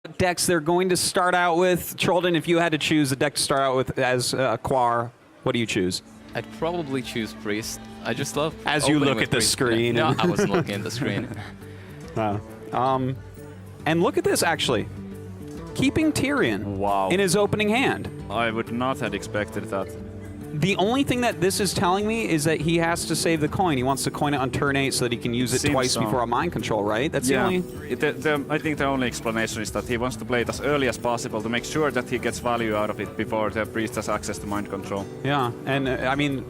decks they're going to start out with. Trollden, if you had to choose a deck to start out with as Kaor, what do you choose? I'd probably choose Priest. I just love as you look at the Priest. screen. No, I wasn't looking at the screen. And look at this, actually. Keeping Tyrion in his opening hand. I would not have expected that. The only thing that this is telling me is that he has to save the coin. He wants to coin it on turn 8 so that he can use it Seems twice so. before a mind control, right? That's the only... I think the only explanation is that he wants to play it as early as possible to make sure that he gets value out of it before the priest has access to mind control. Yeah, and I mean,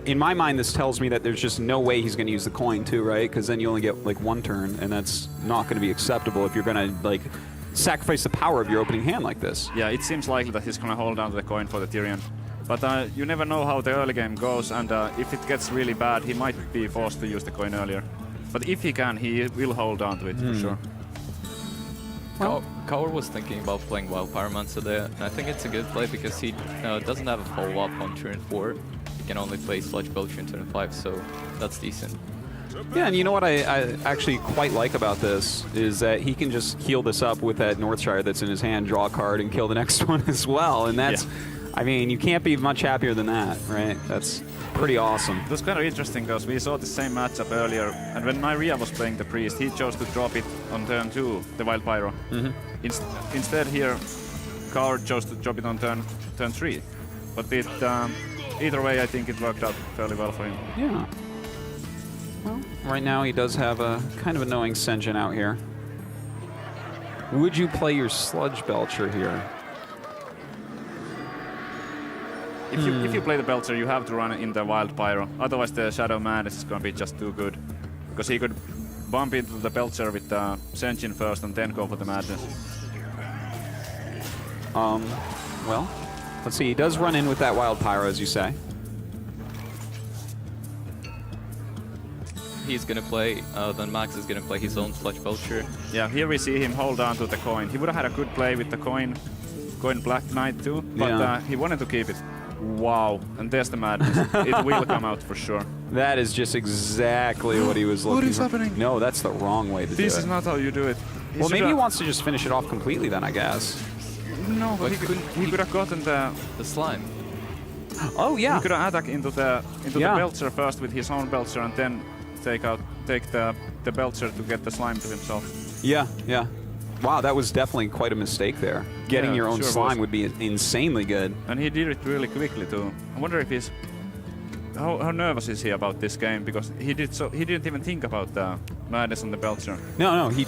in my mind, this tells me that there's just no way he's going to use the coin too, right? Because then you only get like one turn, and that's not going to be acceptable if you're going to like sacrifice the power of your opening hand like this. Yeah, it seems likely that he's going to hold down to the coin for the Tyrion. But you never know how the early game goes, and if it gets really bad, he might be forced to use the coin earlier. But if he can, he will hold on to it for sure. Kaor was thinking about playing Wild Pyromancer there, and I think it's a good play because he doesn't have a follow-up on turn 4. He can only play Sludge Belcher in turn 5, so that's decent. Yeah, and you know what I actually quite like about this is that he can just heal this up with that Northshire that's in his hand, draw a card, and kill the next one as well. And that's, I mean, you can't be much happier than that, right? That's pretty awesome. It was kind of interesting because we saw the same matchup earlier, and when Nyria was playing the Priest, he chose to drop it on turn 2, the Wild Pyro. Instead here, Kaor chose to drop it on turn 3. But it, either way, I think it worked out fairly well for him. Yeah. Well, right now he does have a kind of annoying Sen'jin out here. Would you play your Sludge Belcher here? If you play the Belcher, you have to run it in the Wild Pyro. Otherwise, the Shadow Madness is going to be just too good. Because he could bump into the Belcher with the Sen'jin first and then go for the Madness. Well, let's see. He does run in with that Wild Pyro, as you say. He's gonna play, then Max is gonna play his own Sludge Belcher. Yeah, here we see him hold on to the coin. He would have had a good play with the coin Black Knight too, but he wanted to keep it. Wow, and there's the Madness. It will come out for sure. That is just exactly what he was looking for. What is happening? No, that's the wrong way to do it. This is not how you do it. Well, maybe he wants to just finish it off completely then, I guess. No, but he could have gotten the slime. Oh, yeah. He could have attacked into the Belcher first with his own Belcher and then take the Belcher to get the slime to himself. Yeah, yeah. Wow, that was definitely quite a mistake there. Getting your own slime would be insanely good. And he did it really quickly too. I wonder if he's how nervous is he about this game, because he didn't even think about the Madness on the Belcher. No, he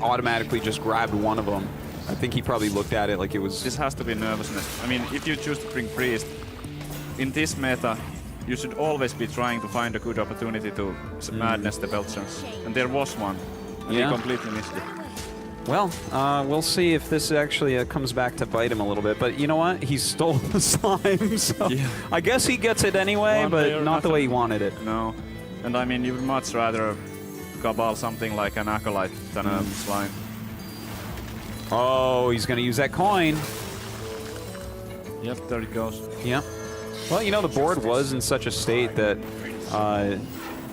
automatically just grabbed one of them. I think he probably looked at it like it was... This has to be nervousness. I mean, if you choose to bring Priest, in this meta, you should always be trying to find a good opportunity to Madness the Belcher. And there was one, and he completely missed it. Well, we'll see if this actually comes back to bite him a little bit. But you know what? He stole the slime, so I guess he gets it anyway, but not the way he wanted it. No. And I mean, you would much rather cabal something like an Acolyte than a slime. Oh, he's going to use that coin. Yep, there it goes. Yep. Well, you know, the board was in such a state that,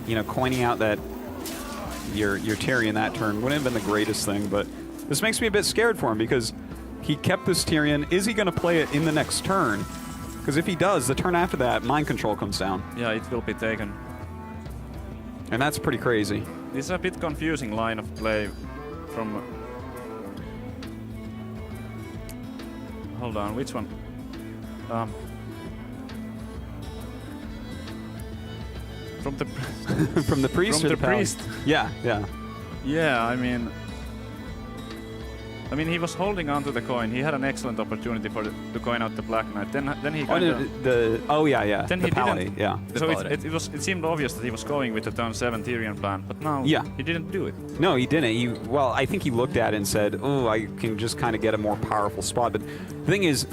you know, coining out that your Tyrion that turn wouldn't have been the greatest thing, but this makes me a bit scared for him because he kept this Tyrion. Is he going to play it in the next turn? Because if he does, the turn after that, mind control comes down. Yeah, it will be taken. And that's pretty crazy. This is a bit confusing line of play from... Hold on, which one? From the from the priest. From the priest. Yeah. Yeah, I mean, he was holding on to the coin. He had an excellent opportunity to coin out the Black Knight. Then he kind of... Then he Paladin, didn't. So it seemed obvious that he was going with the turn 7 Tyrion plan, but now he didn't do it. No, he didn't. Well, I think he looked at it and said, oh, I can just kind of get a more powerful spot. But the thing is,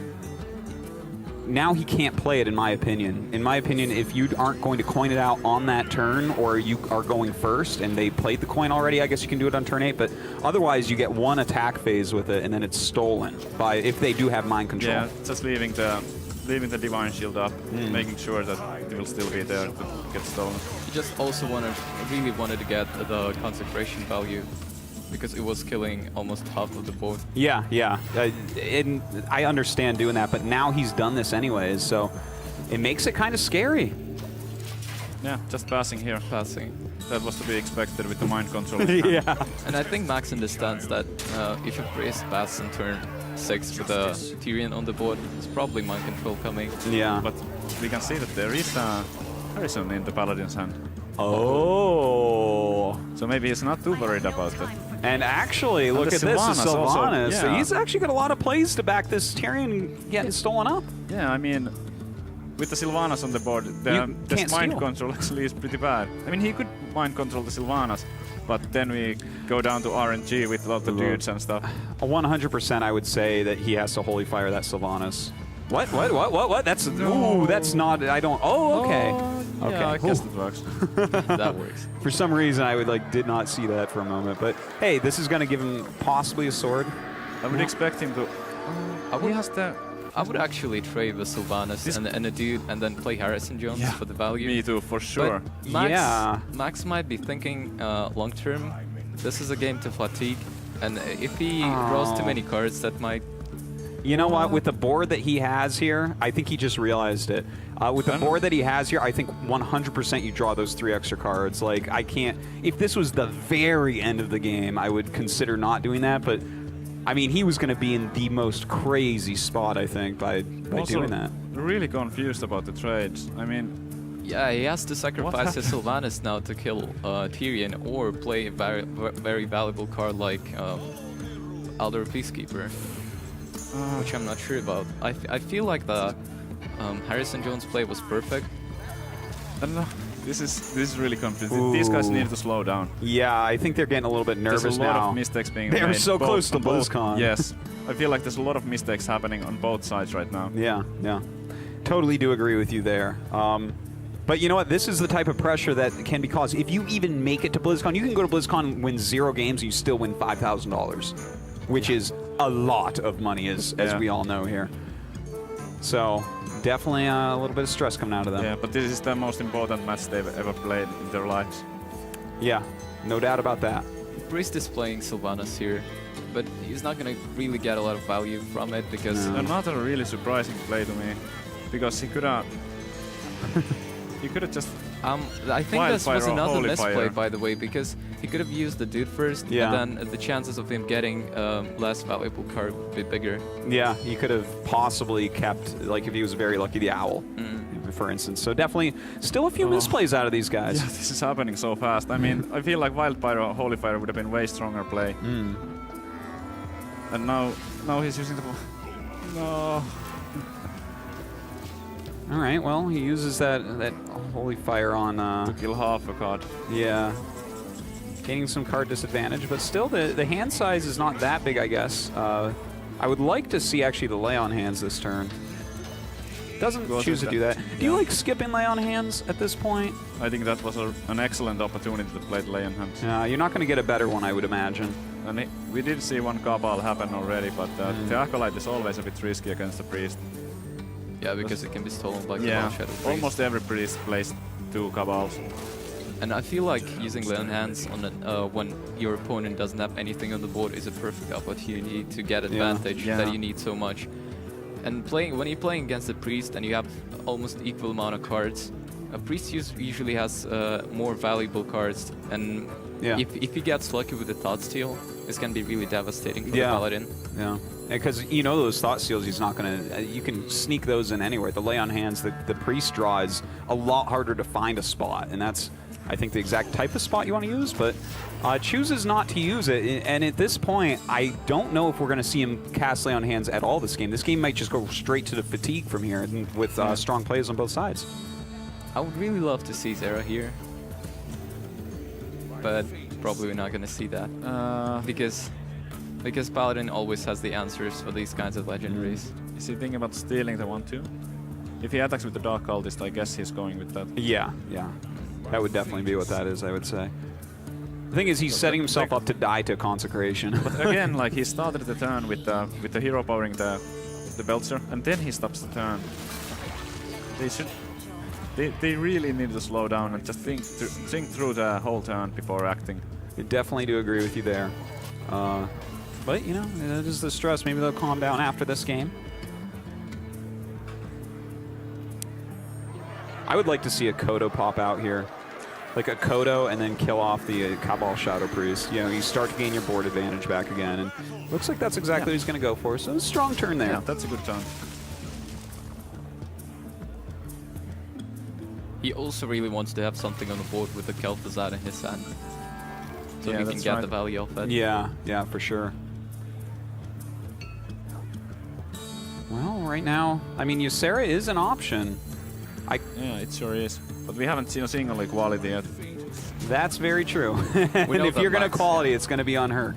now he can't play it, in my opinion. In my opinion, if you aren't going to coin it out on that turn, or you are going first and they played the coin already, I guess you can do it on turn 8, but otherwise you get one attack phase with it and then it's stolen by if they do have mind control. Yeah, just leaving the Divine Shield up, making sure that it will still be there to get stolen. You just also really wanted to get the Consecration value because it was killing almost half of the board. Yeah, yeah. And I understand doing that, but now he's done this anyways, so it makes it kind of scary. Yeah, just passing here. Passing. That was to be expected with the mind control. Yeah. And I think Max understands that if you priest pass on turn 6 with a Tyrion on the board, it's probably mind control coming. Yeah. But we can see that there is a Harrison in the Paladin's hand. Oh. So maybe he's not too worried about that. And actually, look the at this, Sylvanas the also, Sylvanas. yeah. He's actually got a lot of plays to back this Tyrion getting stolen up. Yeah, I mean, with the Sylvanas on the board, the can't mind steal. control actually is pretty bad. I mean, he could mind control the Sylvanas, but then we go down to RNG with a lot of dudes and stuff. 100% I would say that he has to Holy Fire that Sylvanas. What? That's, ooh, that's not, I don't, oh, okay. Yeah, Okay. I guess that works. That works. For some reason, I did not see that for a moment. But hey, this is going to give him possibly a sword. I would expect him to... I would actually trade the Sylvanas and a dude and then play Harrison Jones Yeah. for the value. Me too, for sure. But Max, Yeah. Max might be thinking long term, this is a game to fatigue, and if he draws too many cards, that might... You know what? With the board that he has here, I think he just realized it. With the board that he has here, I think 100% you draw those 3 extra cards. Like, I can't... If this was the very end of the game, I would consider not doing that, but... I mean, he was going to be in the most crazy spot, I think, by Also, doing that. really confused about the trades. I mean, Yeah, he has to sacrifice his Sylvanas now to kill Tyrion, or play a very valuable card like Elder Peacekeeper, which I'm not sure about. I feel like the Harrison Jones play was perfect. I don't know. This is really confusing. These guys need to slow down. Yeah, I think they're getting a little bit nervous There's a lot now. of mistakes being They made. were so close to on both- BlizzCon. Yes. I feel like there's a lot of mistakes happening on both sides right now. Yeah, yeah. Totally do agree with you there. But you know what? This is the type of pressure that can be caused. If you even make it to BlizzCon, you can go to BlizzCon, win 0 games, and you still win $5,000, which is a lot of money, as we all know here. So definitely a little bit of stress coming out of them. Yeah, but this is the most important match they've ever played in their lives. Yeah, no doubt about that. Priest is playing Sylvanas here, but he's not gonna really get a lot of value from it because Another really surprising play to me, because he could have just I think this was Wildfire or another Holy misplay, Fire. by the way, because he could have used the dude first, Yeah. and then the chances of him getting less valuable card would be bigger. Yeah, he could have possibly kept, like if he was very lucky, the owl, for instance. So definitely still a few misplays out of these guys. Yeah, this is happening so fast. I mean, I feel like Wildfire or Holy Fire would have been way stronger play. And now he's using the... No. All right, well, he uses that Holy Fire on... To kill half a card. Yeah. Gaining some card disadvantage, but still the hand size is not that big, I guess. I would like to see actually the lay on hands this turn. Doesn't Goes choose to with do that. that. Do you like skipping lay on hands at this point? I think that was an excellent opportunity to play the Lion Hands. You're not going to get a better one, I would imagine. And we did see one Cabal happen already, but the Acolyte is always a bit risky against the Priest. Yeah, because it can be stolen by Yeah, Shadow Priest. almost every Priest plays 2 Cabals. And I feel like using Leon Hands on when your opponent doesn't have anything on the board is a perfect opportunity to get advantage Yeah. that you need so much. And when you're playing against a Priest and you have almost equal amount of cards, a Priest usually has more valuable cards, and if he gets lucky with the Thought Steal, it's going to be really devastating for the Paladin. Yeah, because you know those Thought Steals, he's not going to... you can sneak those in anywhere. The lay on hands, the Priest draw is a lot harder to find a spot, and that's, I think, the exact type of spot you want to use, but chooses not to use it. And at this point, I don't know if we're going to see him cast lay on hands at all this game. This game might just go straight to the fatigue from here, and with strong plays on both sides. I would really love to see Zera here, but probably we're not going to see that because Paladin always has the answers for these kinds of legendaries. Is he thinking about stealing the 1-2? If he attacks with the Dark Cultist, I guess he's going with that. Yeah. That would definitely be what that is, I would say. The thing is, he's setting himself up to die to Consecration. But again, like, he started the turn with the hero powering the Belcher, and then he stops the turn. They really need to slow down and just think through the whole turn before acting. I definitely do agree with you there. But, you know, it is the stress. Maybe they'll calm down after this game. I would like to see a Kodo pop out here. Like a Kodo and then kill off the Cabal Shadow Priest. You know, you start to gain your board advantage back again. And looks like that's exactly what he's going to go for. So a strong turn there. Yeah, that's a good turn. He also really wants to have something on the board with the Kel'Thuzad in his hand. So Yeah, he can that's get right. the value of it. Yeah, yeah, for sure. Well, right now, I mean, Ysera is an option. Yeah, it sure is. But we haven't seen a single equality yet. That's very true. And know if that you're going to Max- quality, it's going to be on her.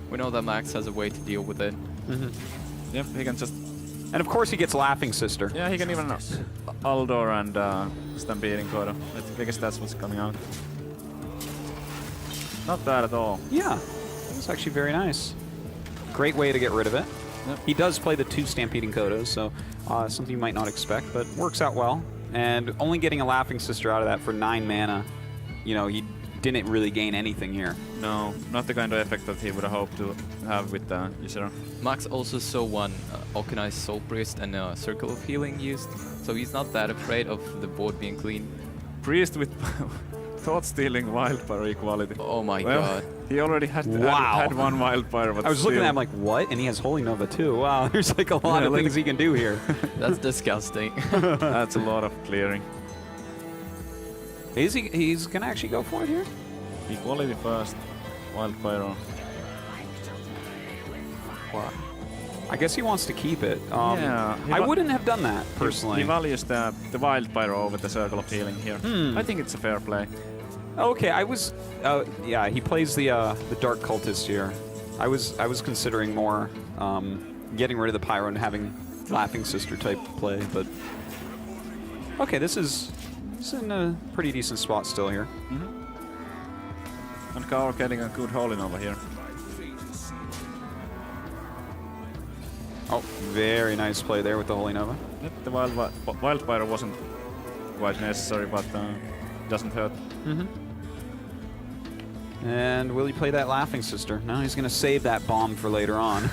We know that Max has a way to deal with it. Yep, he can just... And of course, he gets Laughing Sister. Yeah, he can even Aldor and Stampeding Kodo. I guess that's what's coming out. Not bad at all. Yeah, that's actually very nice. Great way to get rid of it. Yep. He does play the 2 Stampeding Kodos, so something you might not expect, but works out well. And only getting a Laughing Sister out of that for 9 mana, you know, he didn't really gain anything here. No, not the kind of effect that he would have hoped to have with Ysera. Max also saw one Okanized Soul Priest and a Circle of Healing used, so he's not that afraid of the board being clean. Priest with Thought-Stealing Wildfire equality. Oh my Well, god. he already had Wow. had one Wildfire, but I was looking still. at him like, what? And he has Holy Nova too. Wow, there's like a lot Yeah, of like things he can do here. That's disgusting. That's a lot of clearing. He's going to actually go for it here? Equality first. Wildfire on. Wow. I guess he wants to keep it. Yeah, he I wa- wouldn't have done that, personally. He values the Wildfire over the Circle of Healing here. I think it's a fair play. Okay, I was... yeah, he plays the Dark Cultist here. I was considering more getting rid of the Pyro and having Laughing Sister type play, but... Okay, this is in a pretty decent spot still here. And Kaor getting a good hole in over here. Oh, very nice play there with the Holy Nova. Yep, the Wildfire wasn't quite necessary, but doesn't hurt. And will he play that Laughing Sister? No, he's going to save that bomb for later on.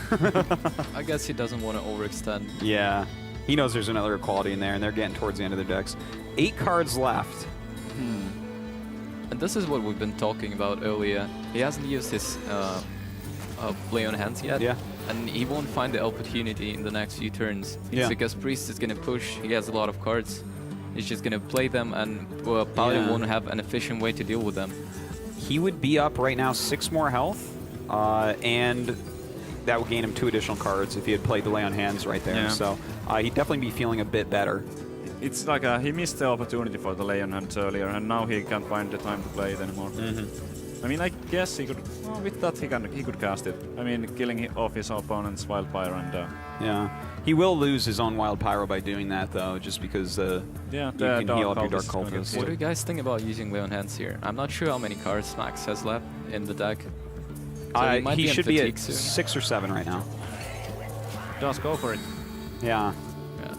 I guess he doesn't want to overextend. Yeah, he knows there's another equality in there, and they're getting towards the end of their decks. 8 cards left. And this is what we've been talking about earlier. He hasn't used his play on hands yet. Yeah. And he won't find the opportunity in the next few turns. It's Yeah. because Priest is going to push, he has a lot of cards. He's just going to play them, and Paladin Yeah. won't have an efficient way to deal with them. He would be up right now 6 more health, and that would gain him 2 additional cards if he had played the Lay on Hands right there. Yeah. So he'd definitely be feeling a bit better. It's like he missed the opportunity for the Lay on Hands earlier, and now he can't find the time to play it anymore. I mean, I guess he could. Well, with that, he could cast it. I mean, killing off his opponent's Wildfire and. Yeah. He will lose his own Wild Pyro by doing that, though, just because Yeah, you the can heal up your Dark Cultist is gonna get Cultist. What do healed. you guys think about using Lay on Hands here? I'm not sure how many cards Max has left in the deck. So he might He be in should be at fatigue soon. 6 or 7 right now. Just go for it. Yeah. Yeah.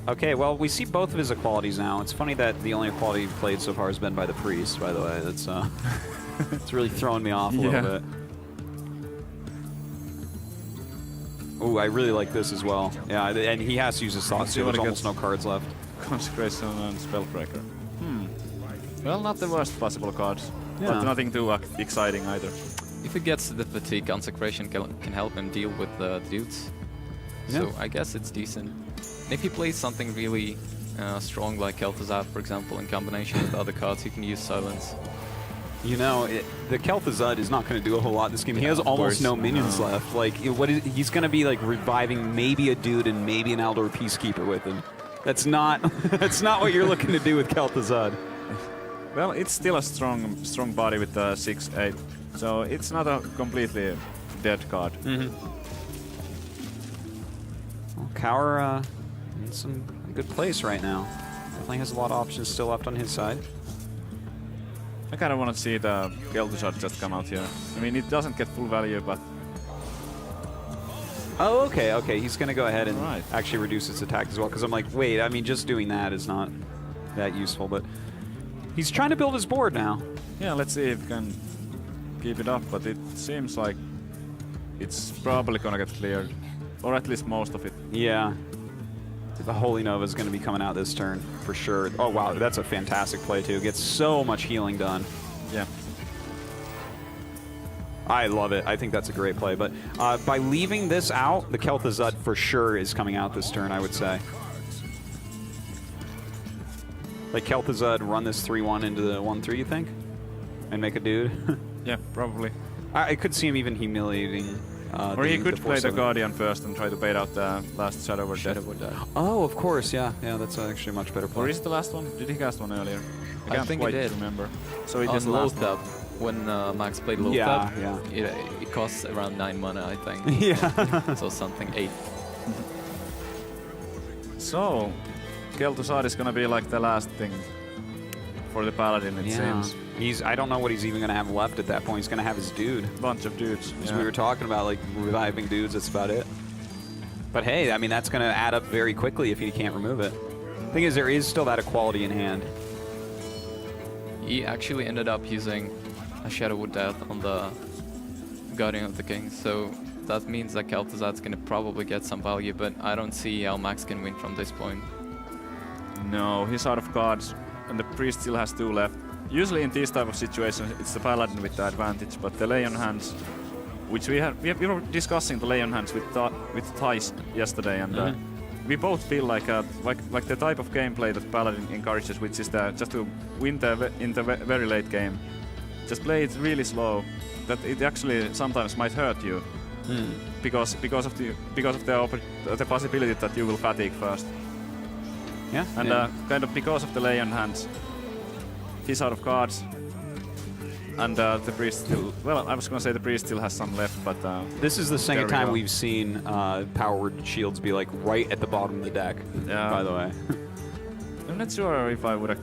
Okay, well, we see both of his equalities now. It's funny that the only equality he played so far has been by the Priest, by the way. That's it's really throwing me off a little bit. Ooh, I really like this as well. Yeah, and he has to use his thoughts See too. what There's he almost no gets. cards left. Consecration and Spellbreaker. Well, not the worst possible cards, Yeah. but nothing too exciting either. If he gets the fatigue, Consecration can help him deal with the dudes. So Yeah. I guess it's decent. If he plays something really strong like Kel'Thuzad, for example, in combination with other cards, he can use Silence. You know, the Kel'Thuzad is not going to do a whole lot this game. He Yeah, has of almost course. no minions left. Like, he's going to be like reviving maybe a dude and maybe an Aldor Peacekeeper with him. That's not that's not what you're looking to do with Kel'Thuzad. Well, it's still a strong body with the 6/8, so it's not a completely dead card. Well, Kaor in some good place right now. Definitely has a lot of options still left on his side. I kind of want to see the Kel'Thuzad just come out here. I mean, it doesn't get full value, but Oh, okay. He's going to go ahead and Right. actually reduce its attack as well. Because I'm like, wait, I mean, just doing that is not that useful. But he's trying to build his board now. yeah, let's see if we can keep it up, but it seems like it's probably gonna get cleared. Or at least most of it. Yeah. The Holy Nova is going to be coming out this turn, for sure. Oh, wow, that's a fantastic play, too. Gets so much healing done. Yeah. I love it. I think that's a great play. But by leaving this out, the Kel'Thuzad for sure is coming out this turn, I would say. Like Kel'Thuzad run this 3-1 into the 1-3, you think? And make a dude? Yeah, probably. I could see him even humiliating. Or he could play the 4/7. Guardian first and try to bait out the last Shadow Word Death. Oh, of course, yeah. Yeah, that's actually a much better play. Or is it the last one? Did he cast one earlier? I can't think quite he did. remember. So it On is the last low one. tap, when Max played low Yeah, tap, yeah. it costs around 9 mana, I think. Yeah. So something 8. So, Kel'Thuzad is gonna be like the last thing for the Paladin, it seems. I don't know what he's even going to have left at that point. He's going to have his dude. Bunch of dudes. As we were talking about, like, reviving dudes, that's about it. But hey, I mean, that's going to add up very quickly if he can't remove it. Thing is, there is still that equality in hand. He actually ended up using a Shadow Word Death on the Guardian of the King, so that means that Kel'Thuzad's gonna probably get some value, but I don't see how Max can win from this point. No, he's out of cards, and the Priest still has 2 left. Usually in these type of situations, it's the Paladin with the advantage, but the Leon hands, which we were discussing the Leon hands with Thijs yesterday, and we both feel like the type of gameplay that Paladin encourages, which is just to win in the very late game. Just play it really slow, that it actually sometimes might hurt you, because of the possibility that you will fatigue first. Yeah. And kind of because of the Leon hands, he's out of cards, and the Priest still... Well, I was gonna say the Priest still has some left, but... This is the second there we time go. we've seen Power Word Shields be, like, right at the bottom of the deck, Yeah. by the way. I'm not sure if I would have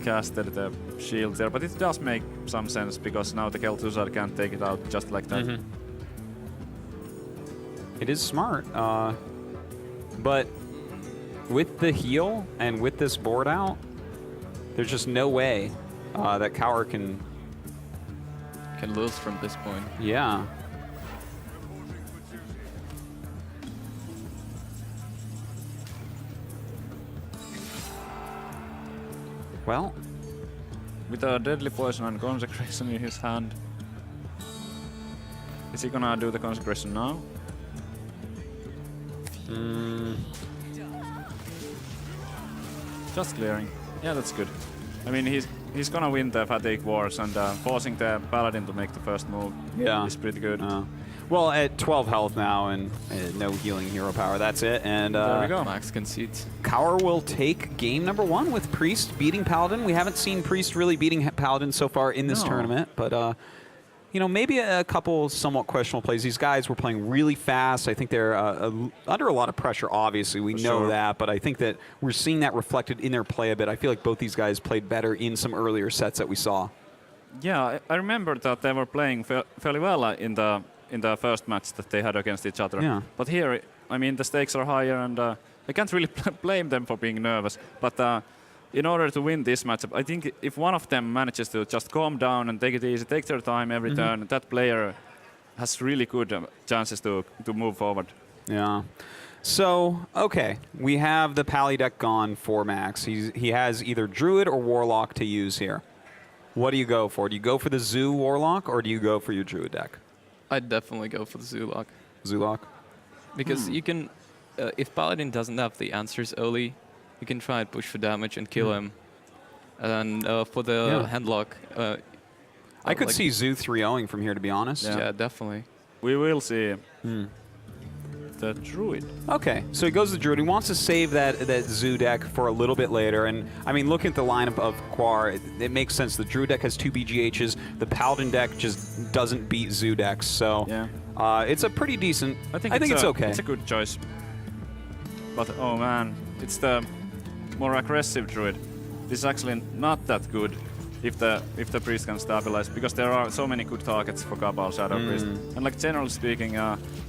casted the shield there, but it does make some sense, because now the Kel'Thuzad can't take it out just like that. It is smart, but with the heal and with this board out, there's just no way that Kaor can... Can lose from this point. Yeah. Well, With a Deadly Poison and Consecration in his hand. Is he gonna do the Consecration now? Just clearing. Yeah, that's good. I mean, he's gonna win the Fatigue Wars, and forcing the Paladin to make the first move is pretty good. well, at 12 health now and no healing hero power, that's it. And There we go. Max concedes. Kaor will take game number 1 with Priest beating Paladin. We haven't seen Priest really beating Paladin so far in this No. tournament, but you know, maybe a couple somewhat questionable plays. These guys were playing really fast. I think they're under a lot of pressure, obviously. We know sure. that, but I think that we're seeing that reflected in their play a bit. I feel like both these guys played better in some earlier sets that we saw. Yeah, I remember that they were playing fairly well in the first match that they had against each other. Yeah. But here, I mean, the stakes are higher, and I can't really blame them for being nervous. But in order to win this matchup, I think if one of them manages to just calm down and take it easy, take their time every turn, that player has really good chances to move forward. Yeah. So, okay, we have the Pally deck gone for Max. He has either Druid or Warlock to use here. What do you go for? Do you go for the Zoo Warlock, or do you go for your Druid deck? I'd definitely go for the Zulok. Zulok? Because you can, if Paladin doesn't have the answers early, you can try and push for damage and kill him. And for the handlock, I could like- see Zoo 3-0ing from here, to be honest. Yeah, definitely. We will see the Druid. Okay, so he goes to Druid. He wants to save that Zoo deck for a little bit later. And, I mean, looking at the lineup of Kaor, it makes sense. The Druid deck has 2 BGHs. The Paladin deck just doesn't beat Zoo decks. So it's a pretty decent... I think it's okay. It's a good choice. But, oh man, it's the more aggressive Druid. This is actually not that good if the Priest can stabilize, because there are so many good targets for Cabal Shadow Priest. And like generally speaking,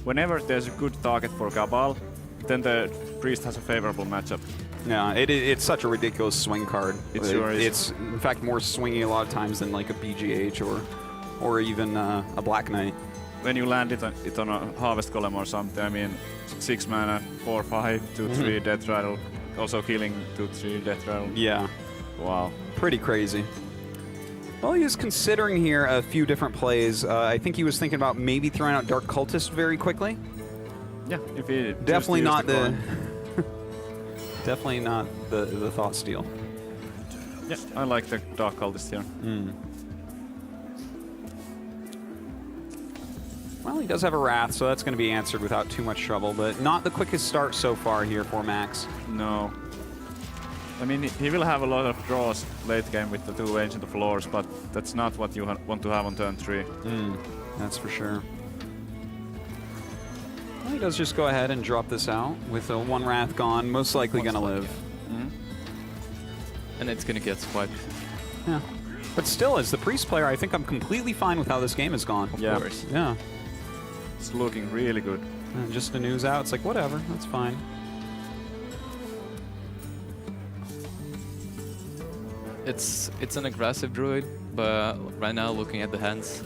whenever there's a good target for Cabal, then the Priest has a favorable matchup. Yeah, it's such a ridiculous swing card. It sure is. It's, in fact, more swingy a lot of times than like a BGH or even a Black Knight. When you land it on a Harvest Golem or something, I mean, 6 mana, 4/5, 2/3 Death Rattle, also killing 2/3 Death Rattle. Yeah. Wow. Pretty crazy. Well, he was considering here a few different plays. I think he was thinking about maybe throwing out Dark Cultist very quickly. Yeah, if he Definitely not the coin. definitely not the Thought Steal. Yeah, I like the Dark Cultist here. Well, he does have a Wrath, so that's going to be answered without too much trouble, but not the quickest start so far here for Max. No. I mean, he will have a lot of draws late game with the 2 Ancient of Floors, but that's not what you want to have on turn 3. That's for sure. Well, he does just go ahead and drop this out with a 1 Wrath gone, most likely going to live. And it's going to get swiped. Yeah. But still, as the Priest player, I think I'm completely fine with how this game has gone. Of course. Yeah. It's looking really good. And just the news out, it's like, whatever, that's fine. It's an aggressive druid, but right now looking at the hands,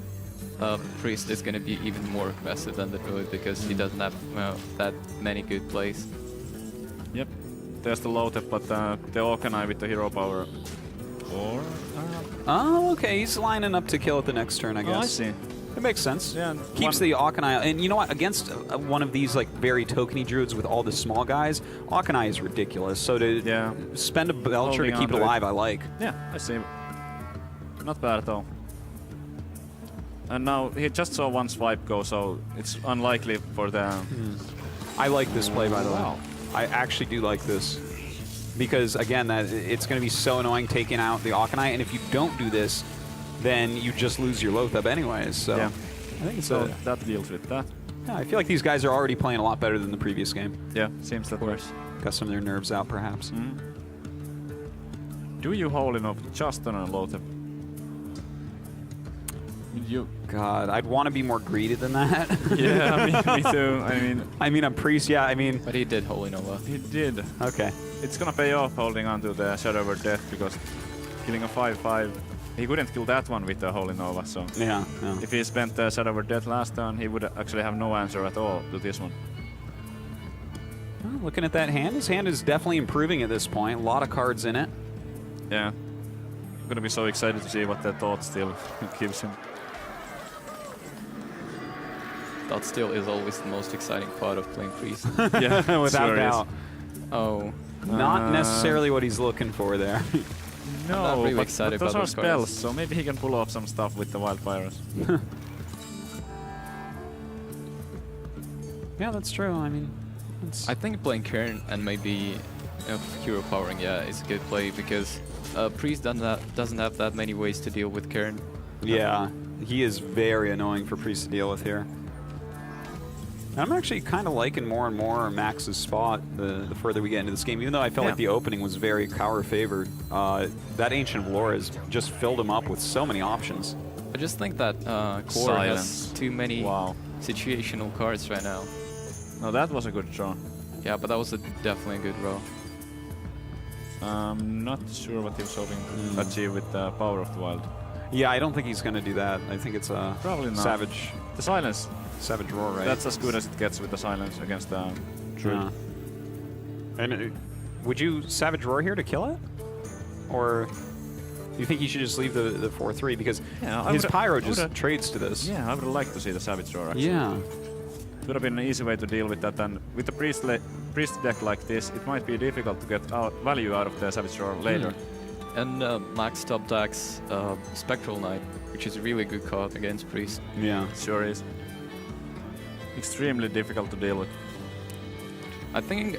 Priest is going to be even more aggressive than the druid because he doesn't have that many good plays. Yep. There's the Loatheb, but the Orkanai with the hero power. Or? Oh, okay, he's lining up to kill it the next turn, I guess. Oh, I see. It makes sense. Yeah, Keeps the Auchenai, and you know what? Against one of these like very tokeny druids with all the small guys, Auchenai is ridiculous. So to spend a Belcher to keep it alive, I like. Yeah, I see. Not bad at all. And now he just saw 1 swipe go, so it's unlikely for the. I like this play, by the Wow. way. I actually do like this because again, that it's going to be so annoying taking out the Auchenai, and if you don't do this, then you just lose your Loatheb anyways. So Yeah. I think it's So that deals with that. yeah, I feel like these guys are already playing a lot better than the previous game. Yeah, seems that way. Got some of their nerves out, perhaps. Do you hole enough just on a Loatheb? You. God, I'd want to be more greedy than that. Yeah, me too. I mean, I'm Priest, yeah, I mean... But he did Holy Nova. He did. Okay. It's gonna pay off holding on to the Shadow over Death because killing a 5/5, he couldn't kill that one with the Holy Nova, so... Yeah. If he spent the Shadow over Death last turn, he would actually have no answer at all to this one. Well, looking at that hand, his hand is definitely improving at this point. A lot of cards in it. Yeah. I'm gonna be so excited to see what that Thought Steal gives him. That still is always the most exciting part of playing Priest. Yeah, Without doubt. Oh. Not necessarily what he's looking for there. No, I'm not really but excited those about are those spells, cards. so maybe he can pull off some stuff with the Wildfires. Yeah, that's true. I mean, it's... I think playing Kern and maybe hero powering, is a good play because Priest doesn't have that many ways to deal with Kern. Yeah, he is very annoying for Priest to deal with here. I'm actually kind of liking more and more Max's spot the further we get into this game, even though I felt like the opening was very Kaor favored. That Ancient of Lore has just filled him up with so many options. I just think that Kaor has too many situational cards right now. No, that was a good draw. Yeah, but that was definitely a good row. I'm not sure what he was hoping to achieve with the Power of the Wild. Yeah, I don't think he's going to do that. I think it's a Probably not. Savage. The Silence. Savage Roar, right? That's as good as it gets with the Silence against the Druid. Yeah. And would you Savage Roar here to kill it? Or do you think you should just leave the 4/3? Because his Pyro just trades to this. Yeah, I would like to see the Savage Roar actually. Yeah. It would have been an easy way to deal with that, and with the Priest deck like this, it might be difficult to get value out of the Savage Roar later. And Max top decks Spectral Knight, which is a really good card against Priest. Yeah. It sure is. Extremely difficult to deal with. I think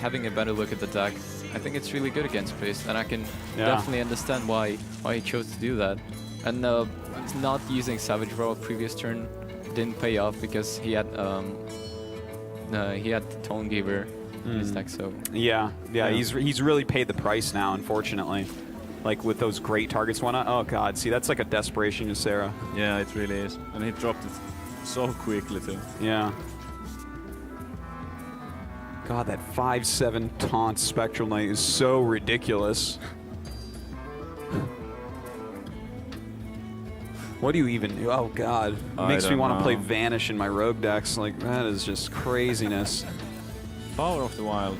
having a better look at the deck, I think it's really good against Priest, and I can definitely understand why he chose to do that. And not using Savage Roar previous turn didn't pay off because he had Tone Giver in his deck. So yeah, he's really paid the price now, unfortunately. Like with those great targets, whatnot. Oh god, see that's like a desperation to Sarah. Yeah, it really is, and he dropped it so quickly too. Yeah. God, that 5/7 taunt Spectral Knight is so ridiculous. What do you even do? Oh god. It makes me don't want to play know. Vanish in my rogue decks. Like, that is just craziness. Power of the Wild.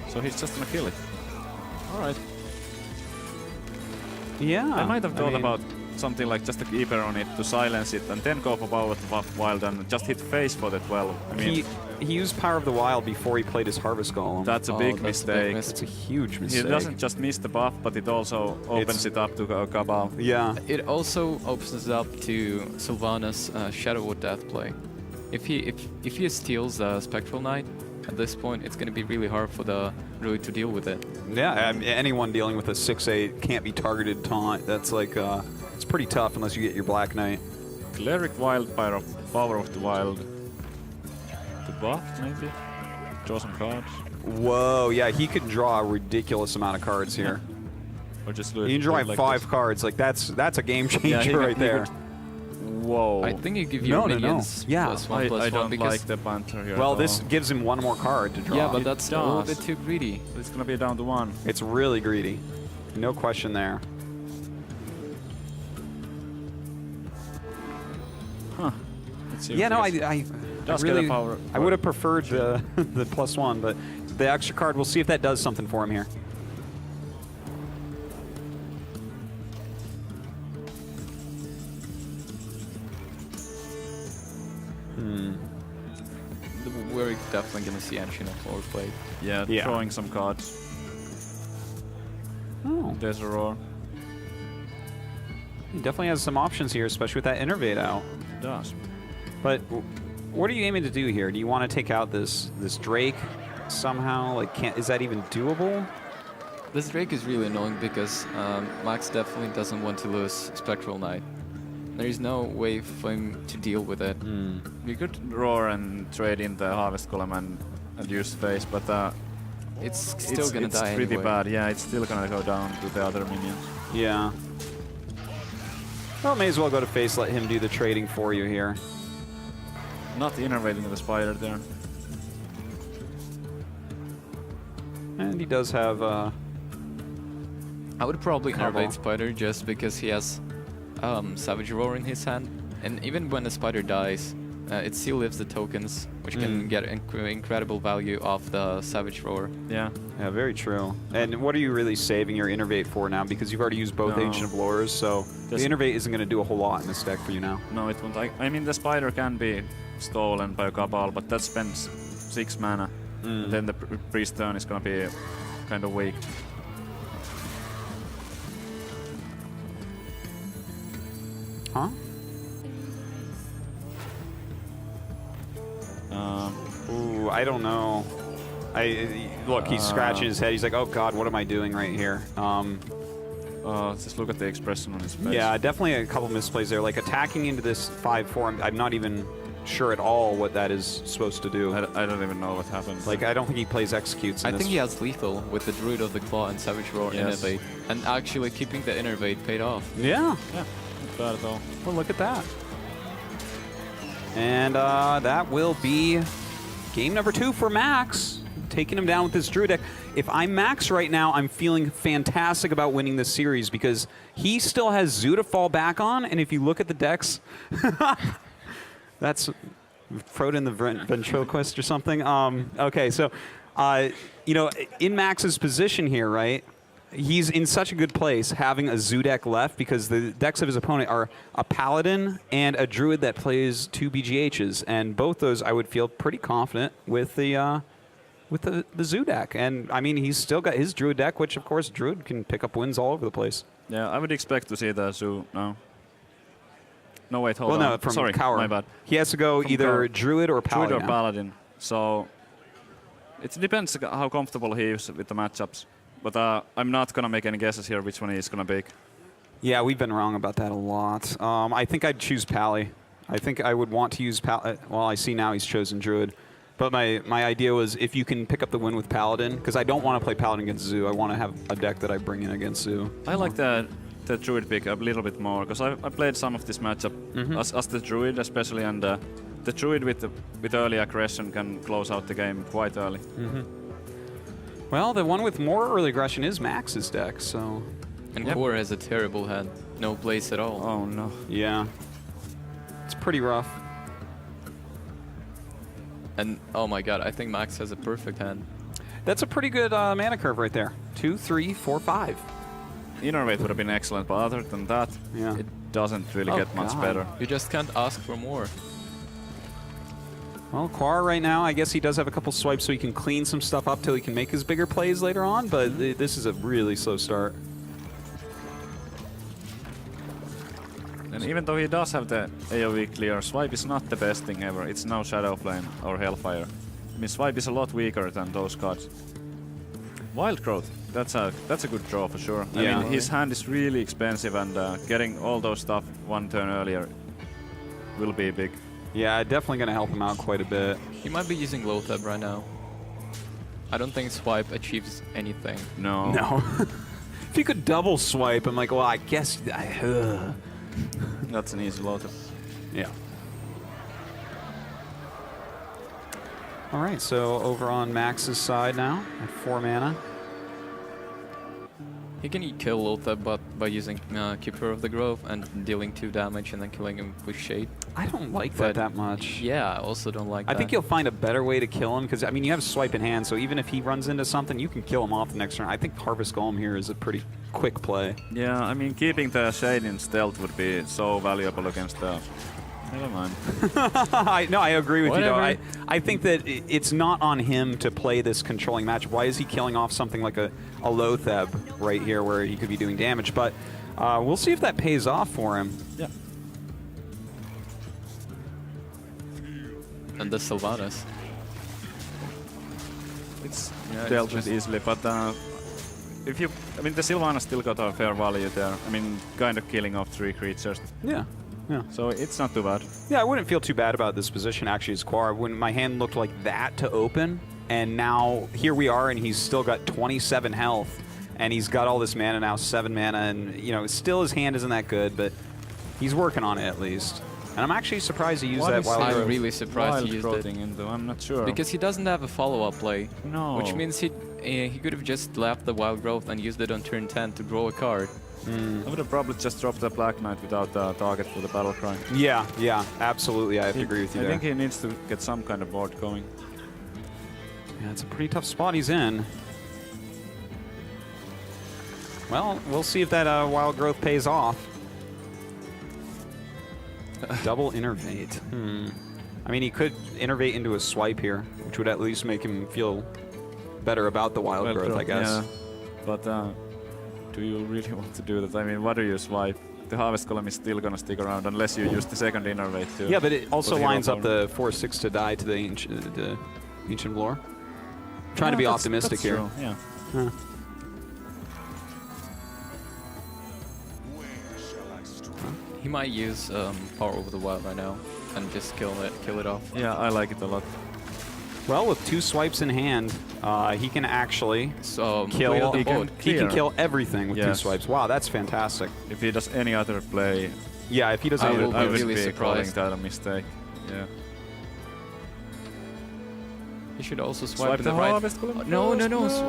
So he's just gonna kill it. Alright. Yeah. I might have thought mean, about something like just a keeper on it to silence it and then go for Power of the Wild and just hit face for the 12. I mean, he used Power of the Wild before he played his Harvest Golem. that's a big mistake. It's a huge He mistake. doesn't just miss the buff, but it also opens it up to Cabal. Yeah. It also opens it up to Sylvanas' Shadow of Death play. If he steals Spectral Knight, at this point it's going to be really hard for the Druid to deal with it. Yeah, I mean, anyone dealing with a 6/8 can't be targeted taunt. That's like, it's pretty tough unless you get your Black Knight. Cleric Wild Pyro, Power of the Wild. The buff, maybe? Draw some cards. Whoa, yeah, he could draw a ridiculous amount of cards here. Or just He can draw like 5 this. cards. Like, that's a game changer Yeah, he right there. Whoa. I think you give your No. minions Yeah. I +1/+1 don't because like the Panther here. Well, at this all. gives him 1 more card to draw. yeah, but It that's a little does. bit too greedy. It's gonna be down to 1. It's really greedy. No question there. Huh. Let's see Yeah, what no, it is. I Does get a really, power- I would have preferred the the +1, but the extra card, we'll see if that does something for him here. We're definitely going to see Ancient of Lore played. Yeah, Yeah. drawing some cards. Oh, There's a roar. he definitely has some options here, especially with that Innervate out. It does. But what are you aiming to do here? Do you want to take out this Drake somehow? Like, is that even doable? This Drake is really annoying because Max definitely doesn't want to lose Spectral Knight. There is no way for him to deal with it. We could roar and trade in the Harvest Golem and use face, but It's still gonna die It's pretty anyway. bad. Yeah, it's still gonna go down to the other minions. Yeah. Well, may as well go to face, let him do the trading for you here. Not innervating the spider there. And he does have, I would probably Carball. innervate Spider just because he has Savage Roar in his hand, and even when the Spider dies, it still lives the tokens, which can get incredible value off the Savage Roar. Yeah. yeah, very true. And what are you really saving your Innervate for now? Because you've already used both No. Ancient of Lores, so the Does- Innervate isn't going to do a whole lot in this deck for you now. No, it won't. I mean, the spider can be stolen by a Cabal, but that spends 6 mana. And then the priest turn is gonna be kind of weak. Huh? Ooh, I don't know. Look, he's scratching his head. He's like, oh god, what am I doing right here? Just look at the expression on his face. Yeah, definitely a couple misplays there. Like attacking into this 5/4, I'm not even sure at all what that is supposed to do. I don't even know what happened. Like, I don't think he plays executes in I this. think he has lethal with the Druid of the Claw and Savage Roar Yes. innervate, and actually keeping the innervate paid off. Yeah. Yeah, not bad at all. Well, look at that. And that will be game number 2 for Max. Taking him down with this Druid deck. If I'm Max right now, I'm feeling fantastic about winning this series because he still has Zoo to fall back on, and if you look at the decks, that's Frodo in the ventriloquist or something. Okay, so, you know, in Max's position here, right, he's in such a good place having a Zoo deck left because the decks of his opponent are a Paladin and a Druid that plays 2 BGHs, and both those I would feel pretty confident with the Zoo deck. And, I mean, he's still got his Druid deck, which, of course, Druid can pick up wins all over the place. Yeah, I would expect to see the Zoo now. No, wait, hold Well, on. no, from Sorry, Kaor. my bad. He has to go From either Kaor. Druid or Paladin. Druid or now. Paladin. So it depends how comfortable he is with the matchups. But I'm not gonna make any guesses here which one he's gonna pick. Yeah, we've been wrong about that a lot. I think I'd choose Pally. I think I would want to use Pally. Well, I see now he's chosen Druid. But my idea was if you can pick up the win with Paladin, because I don't want to play Paladin against Zoo. I want to have a deck that I bring in against Zoo. I like the Druid pick a little bit more because I played some of this matchup as the Druid especially, and the Druid with early aggression can close out the game quite early. Well, the one with more early aggression is Max's deck, so And Yep. Kaor has a terrible hand. No blaze at all. Oh no. Yeah. It's pretty rough. And oh my god, I think Max has a perfect hand. That's a pretty good mana curve right there. 2, 3, 4, 5. Innervate would have been excellent, but other than that, Yeah. it doesn't really Oh, get much God. better. You just can't ask for more. Well, Kaor right now, I guess he does have a couple swipes so he can clean some stuff up till he can make his bigger plays later on, but this is a really slow start. And even though he does have the AoE clear, Swipe is not the best thing ever. It's no Shadow Flame or Hellfire. I mean, Swipe is a lot weaker than those cards. Wild Growth, that's a good draw for sure. Yeah. I mean, his hand is really expensive, and getting all those stuff one turn earlier will be big. Yeah, definitely going to help him out quite a bit. He might be using low tab right now. I don't think Swipe achieves anything. No. No. If you could double swipe, I'm like, well, I guess... That's an easy load. Yeah. All right, so over on Max's side now at 4 mana. He can kill Lothab but by using Keeper of the Grove and dealing 2 damage and then killing him with Shade. I don't like But that much. Yeah, I also don't like I that. think you'll find a better way to kill him because, I mean, you have swipe in hand, so even if he runs into something, you can kill him off the next turn. I think Harvest Golem here is a pretty quick play. Yeah, I mean, keeping the Shade in stealth would be so valuable against the... Never mind. No, I agree with you, though. Whatever. I think that it's not on him to play this controlling match. Why is he killing off something like a Lothab right here where he could be doing damage? But we'll see if that pays off for him. Yeah. And the Sylvanas. It's Yeah, dealt it's with just- easily, but if you... I mean, the Sylvana still got a fair value there. I mean, kind of killing off 3 creatures. Yeah. Yeah. So it's not too bad. Yeah, I wouldn't feel too bad about this position, actually, as Kaor. When my hand looked like that to open, and now here we are, and he's still got 27 health, and he's got all this mana now, 7 mana, and, you know, still his hand isn't that good, but he's working on it at least. And I'm actually surprised he used that wild I'm growth. really surprised he used it. into, I'm not sure. Because he doesn't have a follow-up play. No. Which means he could have just left the Wild Growth and used it on turn 10 to draw a card. I would have probably just dropped the Black Knight without the target for the Battle Cry. Yeah, yeah, absolutely. I have to agree with you I there. think he needs to get some kind of board going. Yeah, it's a pretty tough spot he's in. Well, we'll see if that wild growth pays off. Double innervate. I mean, he could innervate into a swipe here, which would at least make him feel better about the wild growth, I guess. Yeah. But do you really want to do that? I mean, what do you swipe? The Harvest Golem is still gonna stick around unless you use the second innervate too. Yeah, but it also hero lines up power. the 4/6 to die to the Ancient Lore. Trying to be That's- optimistic that's here. true, yeah. Huh. He might use Power Over the Wild right now and just kill it off. Yeah, I like it a lot. Well, with 2 swipes in hand, he can actually So kill. clear the He board. can Clear. kill everything with 2 Yes. swipes. Wow, that's fantastic. If he does any other play, Yeah, if he doesn't, I will be I would really be calling surprised. that a mistake. Yeah. He should also swipe, Swipe in the the right. Harvest Golem No, no, no. first,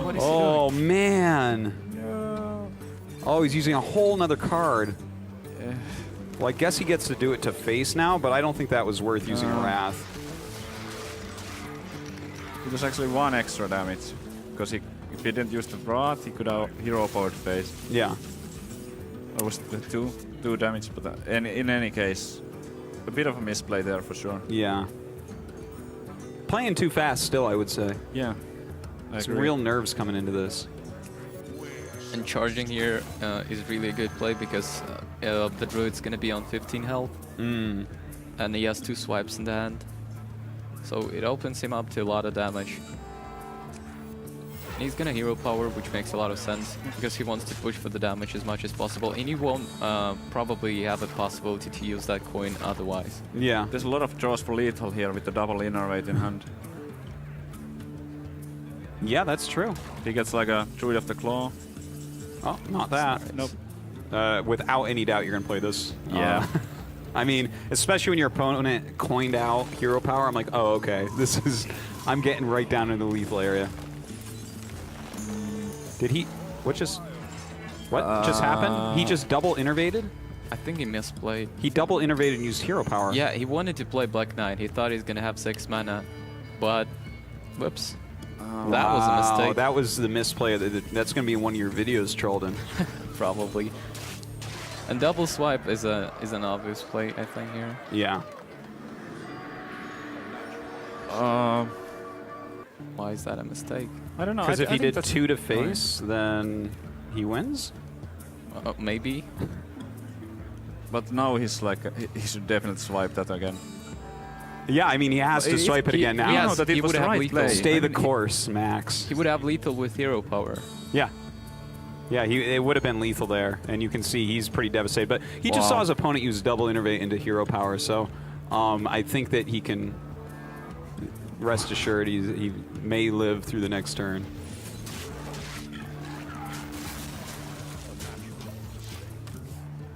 What is he Oh doing? man! Yeah. Oh, he's using a whole nother card. Well, I guess he gets to do it to face now, but I don't think that was worth using a Wrath. It was actually 1 extra damage. Because if he didn't use the Wrath, he could have hero powered face. Yeah. Or was it 2 damage? But in any case, a bit of a misplay there for sure. Yeah. Playing too fast still, I would say. Yeah. I Some agree. real nerves coming into this. And charging here is really a good play because the druid's gonna be on 15 health, and he has 2 swipes in the hand, so it opens him up to a lot of damage. And he's gonna hero power, which makes a lot of sense because he wants to push for the damage as much as possible, and he won't probably have a possibility to use that coin otherwise. Yeah. There's a lot of draws for lethal here with the double innervate in hand. Yeah, that's true. He gets like a Druid of the Claw. Oh, not that. Nope. Without any doubt, you're going to play this. Yeah. I mean, especially when your opponent coined out hero power, I'm like, oh, okay. This is... I'm getting right down in the lethal area. Did he... What just... What just happened? He just double innervated? I think he misplayed. He double innervated and used hero power. Yeah, he wanted to play Black Knight. He thought he was gonna have 6 mana, but whoops. That was a mistake. That was the misplay. That's going to be in one of your videos, Trollden. Probably. And double swipe is an obvious play, I think, here. Yeah. Why is that a mistake? I don't know. Because if I he think did that's 2 to face, fine. then he wins? Maybe. But now he's like, he should definitely swipe that again. Yeah, I mean, he has to swipe it again now. Yes, know that it he was would the have right lethal. play. Stay I the mean, course, Max. He would have lethal with hero power. Yeah. Yeah, it would have been lethal there, and you can see he's pretty devastated. But he just saw his opponent use double innervate into hero power, so I think that he can rest assured he may live through the next turn.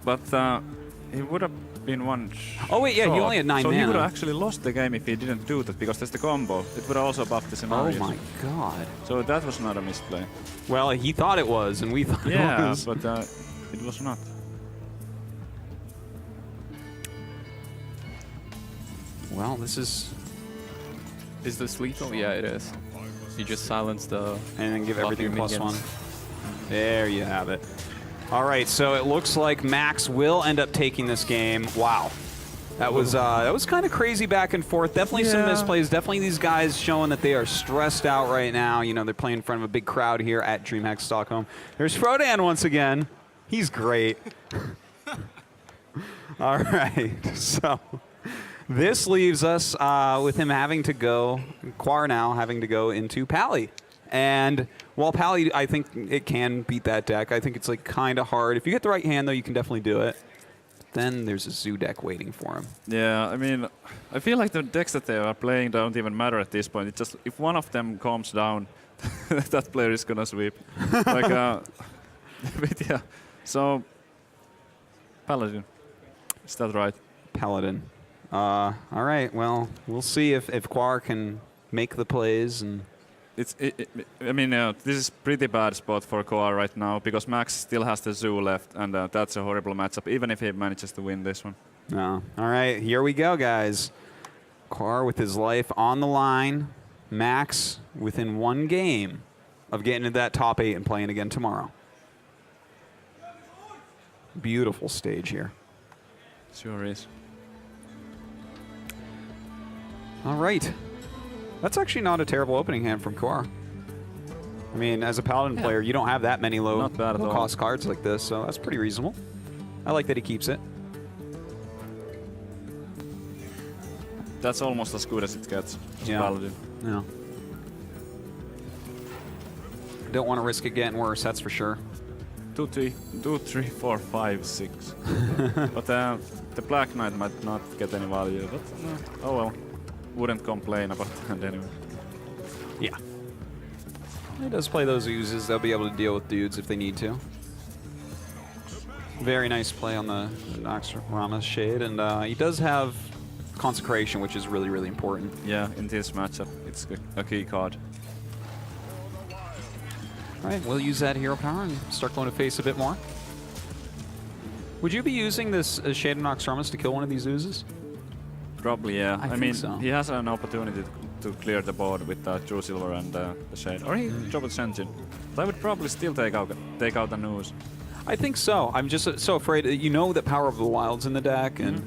But he would have been one. Oh wait, yeah, he shot. only had 9 so mana. he would have actually lost the game if he didn't do that, because there's the combo. It would have also buffed the Oh scenario. my god. So that was not a misplay. Well, he thought it was, and we thought it Yeah, was. but it was not. Well, this is... Is this lethal? Yeah, it is. You just silence the... And then give buff everything your +1. minions. There you have it. All right, so it looks like Max will end up taking this game. Wow. That was kind of crazy back and forth. Definitely some misplays. Definitely these guys showing that they are stressed out right now. You know, they're playing in front of a big crowd here at DreamHack Stockholm. There's Frodan once again. He's great. All right, so this leaves us with him having to go, Kaor now having to go into Pally. And while Pally, I think it can beat that deck. I think it's like kind of hard. If you get the right hand, though, you can definitely do it. Then there's a Zoo deck waiting for him. Yeah, I mean, I feel like the decks that they are playing don't even matter at this point. It's just if one of them calms down, that player is gonna sweep. Like, but yeah. So, Paladin, is that right? Paladin. All right. Well, we'll see if Kaor can make the plays and. I mean, this is pretty bad spot for Kaor right now, because Max still has the Zoo left, and that's a horrible matchup, even if he manages to win this one. No. All right, here we go, guys. Kaor with his life on the line. Max within 1 game of getting into that top 8 and playing again tomorrow. Beautiful stage here. Sure is. All right. That's actually not a terrible opening hand from Kaor. I mean, as a Paladin player, you don't have that many low cost cards like this, so that's pretty reasonable. I like that he keeps it. That's almost as good as it gets. Paladin. Yeah. Don't want to risk it getting worse, that's for sure. 2, 3, 4, 5, 6. But the Black Knight might not get any value, but oh well. Wouldn't complain about that anyway. Yeah. He does play those oozes. They'll be able to deal with dudes if they need to. Very nice play on the Noxrama's Shade, and he does have Consecration, which is really, really important. Yeah, in this matchup, it's a key card. All right, we'll use that hero power and start going to face a bit more. Would you be using this Shade of Noxrama's to kill one of these oozes? Probably, yeah. I mean, so. he has an opportunity to clear the board with True Silver and the Shade. Or he drop a Senshin. But I would probably still take out an ooze. I think so. I'm just so afraid. You know that Power of the Wild's in the deck, and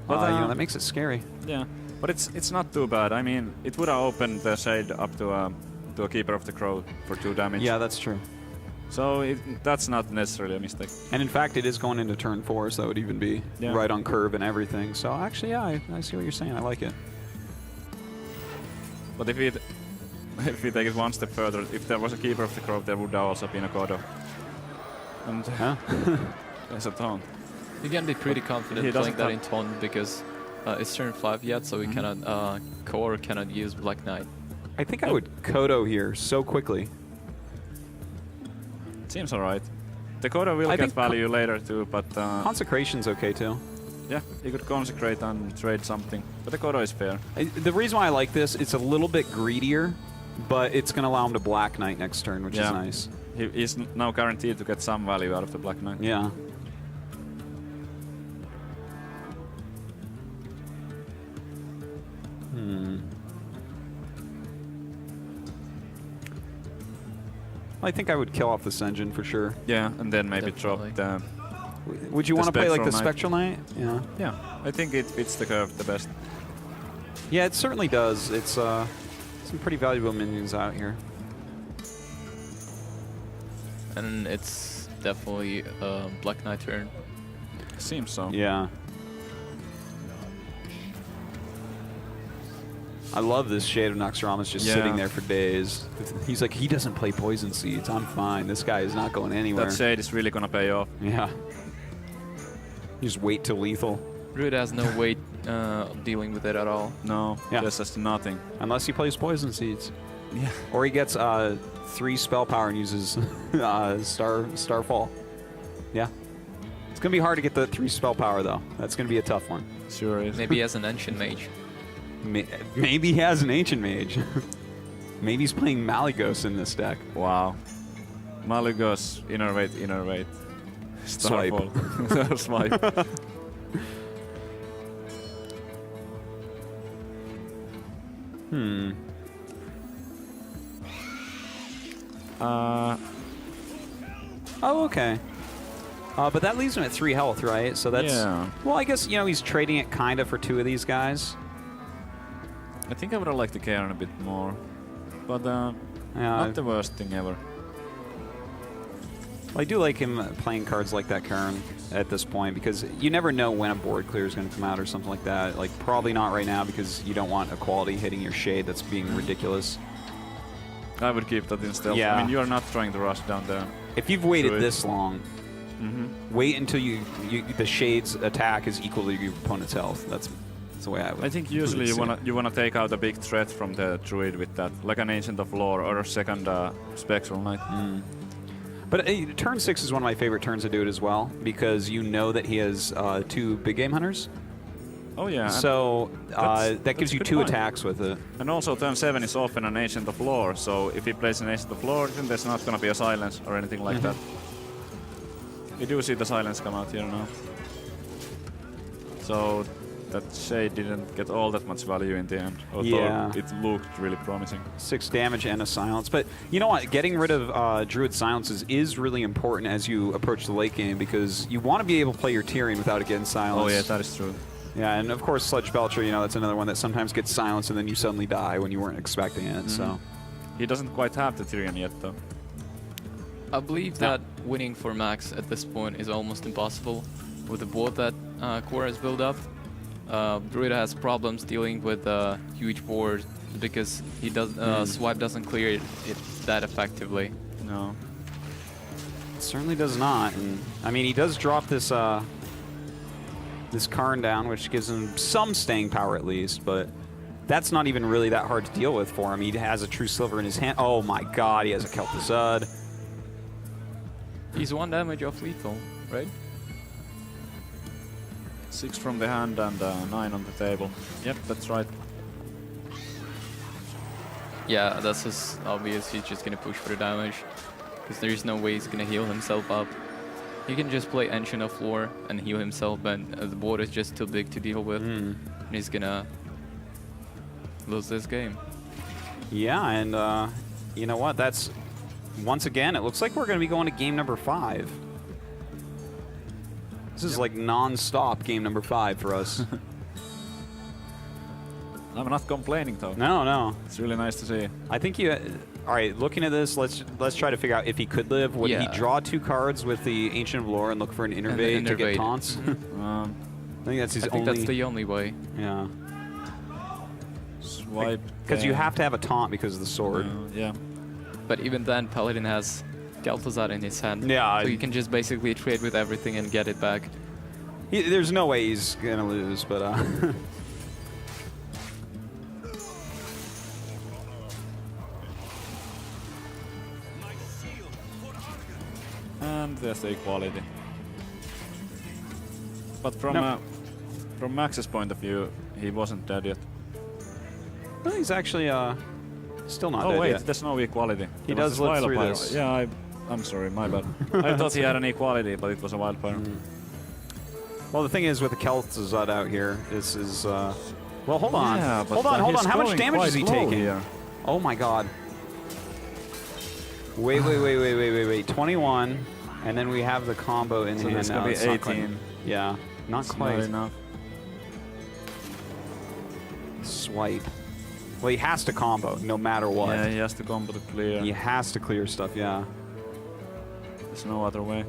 But, you know, that makes it scary. Yeah, but it's not too bad. I mean, it would have opened the Shade up to a Keeper of the Crow for 2 damage. Yeah, that's true. So that's not necessarily a mistake. And in fact, it is going into turn 4, so that would even be right on curve and everything. So actually, yeah, I see what you're saying. I like it. But if we take it one step further, if there was a Keeper of the Crow, there would have also been a Kodo. And there's a taunt. You can be pretty confident He playing doesn't that in taunt because it's turn 5 yet, so we cannot Kaor cannot use Black Knight. I think I would Kodo here so quickly. Seems alright. The Kodo will get value later too, but... Consecration's okay too. Yeah, you could consecrate and trade something, but the Kodo is fair. The reason why I like this, it's a little bit greedier, but it's going to allow him to Black Knight next turn, which is nice. He's now guaranteed to get some value out of the Black Knight. Yeah. I think I would kill off this engine for sure. Yeah, and then maybe Definitely. drop the... Would you want to play like the Spectral Knight? Spectral Knight? Yeah. Yeah, I think it fits the curve the best. Yeah, it certainly does. It's some pretty valuable minions out here. And it's definitely a Black Knight turn. Seems so. Yeah. I love this Shade of Noxuramas just sitting there for days. He's like, he doesn't play Poison Seeds. I'm fine. This guy is not going anywhere. That Shade is really gonna pay off. Yeah. You just wait till lethal. Druid has no way dealing with it at all. No, just as nothing. Unless he plays Poison Seeds. Yeah. Or he gets 3 spell power and uses Starfall. Yeah. It's going to be hard to get the 3 spell power, though. That's going to be a tough one. Sure is. Maybe as an Ancient Mage. Maybe he has an Ancient Mage. Maybe he's playing Malygos in this deck. Wow. Malygos, innervate. Swipe. Starfall. Swipe. Oh, okay. But that leaves him at 3 health, right? So that's... Yeah. Well, I guess, you know, he's trading it kind of for 2 of these guys. I think I would have liked the Kaor a bit more. But not the worst thing ever. Well, I do like him playing cards like that Karon at this point because you never know when a board clear is going to come out or something like that. Like, probably not right now because you don't want a quality hitting your Shade that's being ridiculous. I would keep that in stealth. Yeah. I mean, you are not trying to rush down there. If you've waited this long, wait until the Shade's attack is equal to your opponent's health. That's the way I would. I think usually you wanna take out a big threat from the Druid with that, like an Ancient of Lore or a second Spectral Knight. But turn 6 is one of my favorite turns to do it as well because you know that he has 2 big game hunters. Oh yeah. So that gives you 2 point. attacks with it. And also turn 7 is often an Ancient of Lore, so if he plays an Ancient of Lore, then there's not gonna be a silence or anything like that. You do see the silence come out here now. So that Shade didn't get all that much value in the end, although it looked really promising. 6 damage and a silence. But you know what? Getting rid of Druid silences is really important as you approach the late game because you want to be able to play your Tyrion without it getting silenced. Oh yeah, that is true. Yeah, and of course Sludge Belcher, you know, that's another one that sometimes gets silenced and then you suddenly die when you weren't expecting it, so. He doesn't quite have the Tyrion yet, though. I believe that winning for Max at this point is almost impossible with the board that Kaor has built up. Druid has problems dealing with huge board because he does swipe doesn't clear it that effectively. No. It certainly does not. And I mean, he does drop this this Karn down, which gives him some staying power at least, but that's not even really that hard to deal with for him. He has a True Silver in his hand. Oh my god, he has a Kel'Thuzad. He's 1 damage off lethal, right? 6 from the hand and 9 on the table. Yep, that's right. Yeah, that's just obvious. He's just gonna push for the damage because there's no way he's gonna heal himself up. He can just play Ancient of Lore and heal himself, but the board is just too big to deal with, and he's gonna lose this game. Yeah, and you know what? That's once again. It looks like we're going to be going to game number 5. This is like non-stop game number 5 for us. I'm not complaining though. No, no. It's really nice to see. I think you. All right, looking at this, let's try to figure out if he could live. Would he draw 2 cards with the Ancient of Lore and look for an Innervate to get taunts? I think that's his only. I think that's the only way. Yeah. Swipe. Because you have to have a taunt because of the sword. Yeah. But even then, Paladin has Kel'Thuzad in his hand. Yeah. So you can just basically trade with everything and get it back. There's no way he's gonna lose, but. And there's the equality. But from from Max's point of view, he wasn't dead yet. Well, he's actually still not dead Oh wait, yet. there's no equality. He does live through this. Yeah, I'm sorry, my bad. I thought he had an equality, but it was a wild pyro. Well, the thing is with the Kel'Thuzad out here, this is... well, hold on. Yeah, but hold on. he's How much going damage quite is he low taking? here. Oh my god. Wait. 21. And then we have the combo in So hand that's now. gonna be It's not quite- 18. Yeah, not It's quite. not enough. Swipe. Well, he has to combo, no matter what. Yeah, he has to combo to clear. He has to clear stuff, yeah. There's no other way.